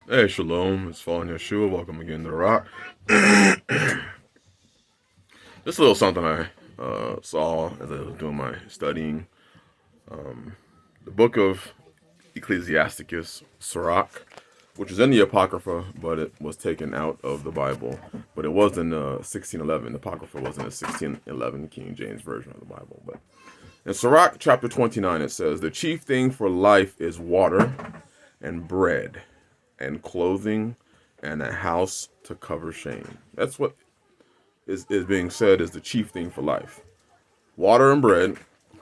Hey, Shalom. It's Fallen Yeshua. Welcome again to the Rock. Just a little something I saw as I was doing my studying. The book of Ecclesiasticus, Sirach, which is in the Apocrypha, but it was taken out of the Bible. But it was in 1611. The Apocrypha was in the 1611 King James Version of the Bible. But in Sirach chapter 29, it says, "The chief thing for life is water and bread and clothing and a house to cover shame." That's what is being said is the chief thing for life. Water and bread,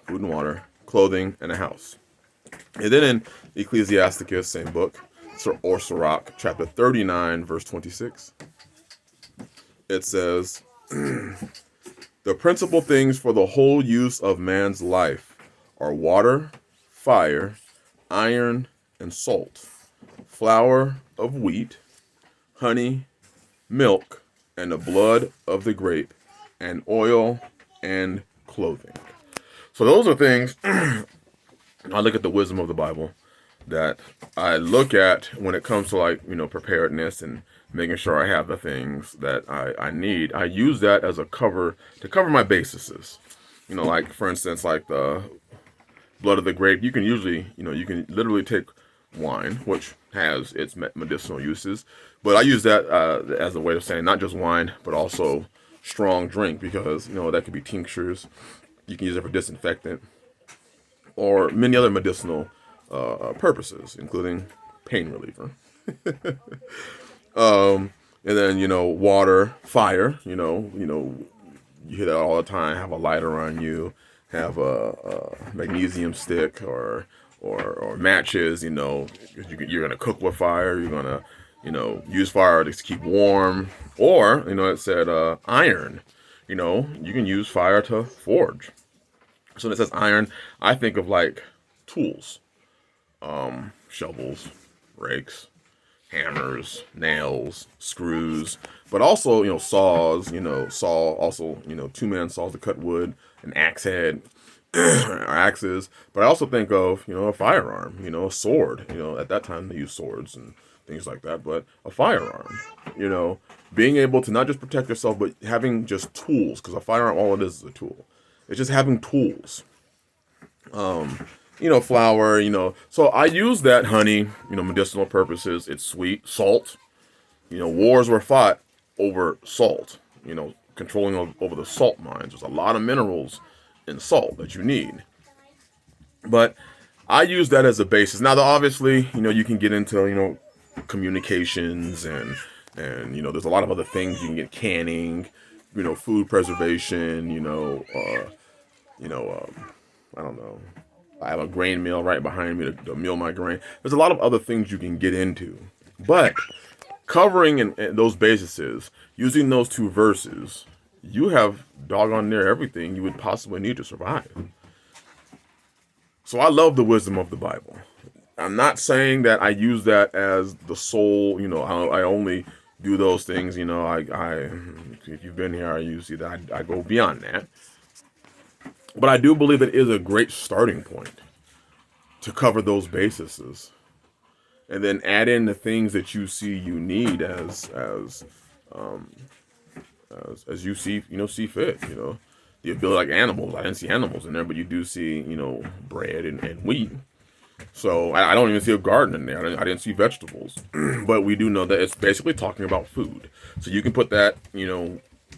food and water, clothing, and a house. And then in Ecclesiasticus, same book, or Sirach, chapter 39, verse 26, it says, "The principal things for the whole use of man's life are water, fire, iron, and salt, flour of wheat, honey, milk, and the blood of the grape, and oil and clothing." So those are things I look at the wisdom of the Bible that I look at when it comes to preparedness and making sure I have the things that I need. I use that as a cover to cover my bases. Like for instance, like the blood of the grape, you can usually, you can literally take wine, which has its medicinal uses, but I use that as a way of saying not just wine, but also strong drink, because that could be tinctures. You can use it for disinfectant or many other medicinal purposes, including pain reliever. And then water, fire. You hear that all the time. Have a lighter on you. Have a magnesium stick or matches. You're gonna cook with fire. You're gonna use fire to keep warm. Or it said iron. You can use fire to forge. So when it says iron, I think of like tools, shovels, rakes, hammers, nails, screws, but also saws. Also two-man saws to cut wood, an axe head, or axes. But I also think of a firearm, a sword. At that time they used swords and things like that, but a firearm. Being able to not just protect yourself, but having just tools, because a firearm, all it is a tool. It's just having tools. Flour, So I use that honey, medicinal purposes. It's sweet. Salt. Wars were fought over salt, controlling over the salt mines. There's a lot of minerals in salt that you need. But I use that as a basis. Now, obviously, you can get into, communications and there's a lot of other things. You can get canning, food preservation, I don't know. I have a grain mill right behind me to mill my grain. There's a lot of other things you can get into. But covering in those bases, using those two verses, you have doggone near everything you would possibly need to survive. So I love the wisdom of the Bible. I'm not saying that I use that as the sole, I only do those things, if you've been here, you see that I go beyond that. But I do believe it is a great starting point to cover those bases, and then add in the things that you see you need as you see fit. The ability, like animals. I didn't see animals in there, but you do see bread and wheat. So I don't even see a garden in there. I didn't see vegetables, but we do know that it's basically talking about food. So you can put that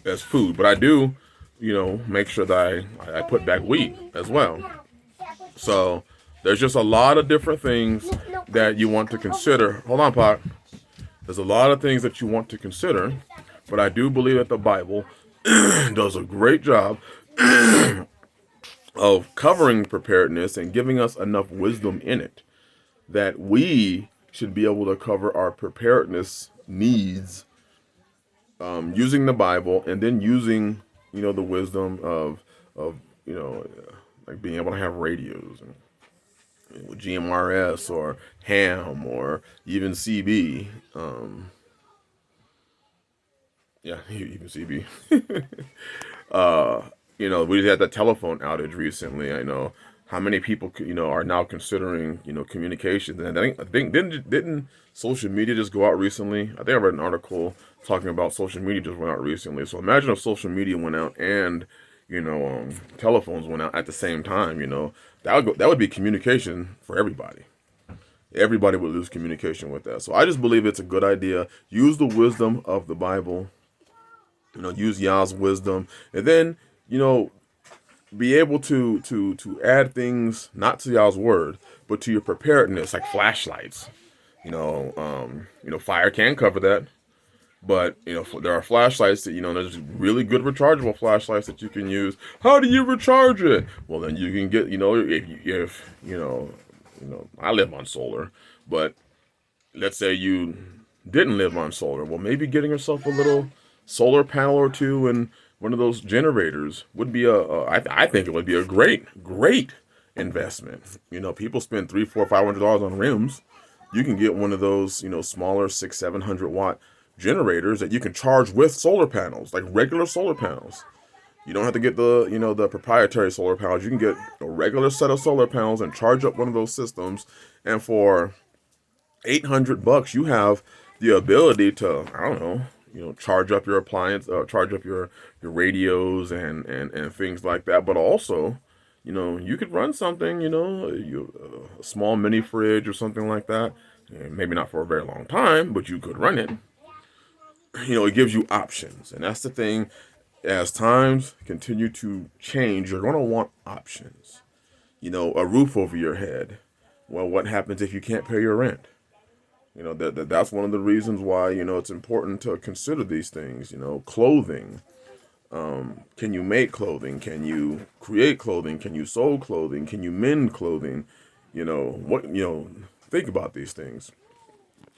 as food. But I do make sure that I put back wheat as well. So there's just a lot of different things that you want to consider. Hold on, Pot. There's a lot of things that you want to consider, but I do believe that the Bible does a great job of covering preparedness and giving us enough wisdom in it that we should be able to cover our preparedness needs, using the Bible, and then using the wisdom of like being able to have radios and GMRS or ham or even CB. Yeah, even CB. We had that telephone outage recently. I know how many people, are now considering, communication. And I think didn't social media just go out recently? I think I read an article talking about social media just went out recently. So imagine if social media went out and, telephones went out at the same time. That would be communication for everybody. Everybody would lose communication with that. So I just believe it's a good idea. Use the wisdom of the Bible. Use Yah's wisdom, and then be able to add things not to Yah's word, but to your preparedness, like flashlights. Fire can cover that, but there are flashlights that there's really good rechargeable flashlights that you can use. How do you recharge it? Well, then you can get if I live on solar, but let's say you didn't live on solar. Well, maybe getting yourself a little solar panel or two and one of those generators would be I think it would be a great investment. People spend $300, $400, $500 on rims. You can get one of those, smaller 600-700 watt generators that you can charge with solar panels, like regular solar panels. You don't have to get the proprietary solar panels. You can get a regular set of solar panels and charge up one of those systems. And for $800, you have the ability to, I don't know, charge up your appliance, charge up your radios and things like that. But also, you could run something, a small mini fridge or something like that. And maybe not for a very long time, but you could run it. It gives you options. And that's the thing. As times continue to change, you're going to want options. A roof over your head. Well, what happens if you can't pay your rent? That's one of the reasons why, it's important to consider these things. Clothing. Can you make clothing? Can you create clothing? Can you sew clothing? Can you mend clothing? Think about these things.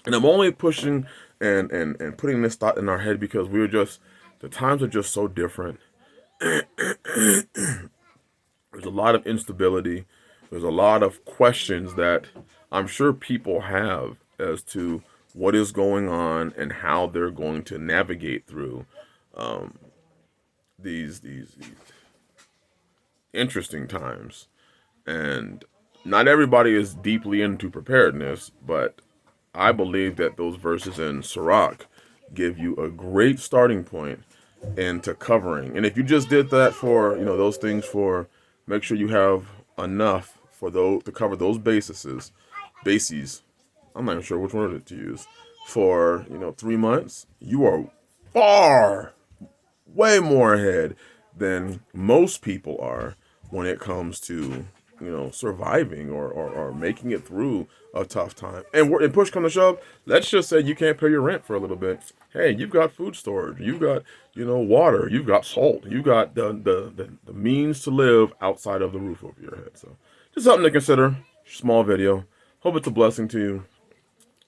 And I'm only pushing and putting this thought in our head because the times are just so different. There's a lot of instability. There's a lot of questions that I'm sure people have as to what is going on and how they're going to navigate through these interesting times. And not everybody is deeply into preparedness, but I believe that those verses in Sirach give you a great starting point into covering. And if you just did that for, those things for, make sure you have enough for those to cover those bases. I'm not even sure which word to use. For, 3 months, you are far, way more ahead than most people are when it comes to, surviving or making it through a tough time. And push come to shove, let's just say you can't pay your rent for a little bit. Hey, you've got food storage, you've got, water, you've got salt, you've got the means to live outside of the roof over your head. So just something to consider. Small video. Hope it's a blessing to you.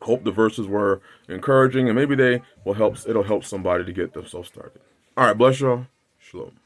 Hope the verses were encouraging and maybe it'll help somebody to get themselves started. All right, bless y'all. Shalom.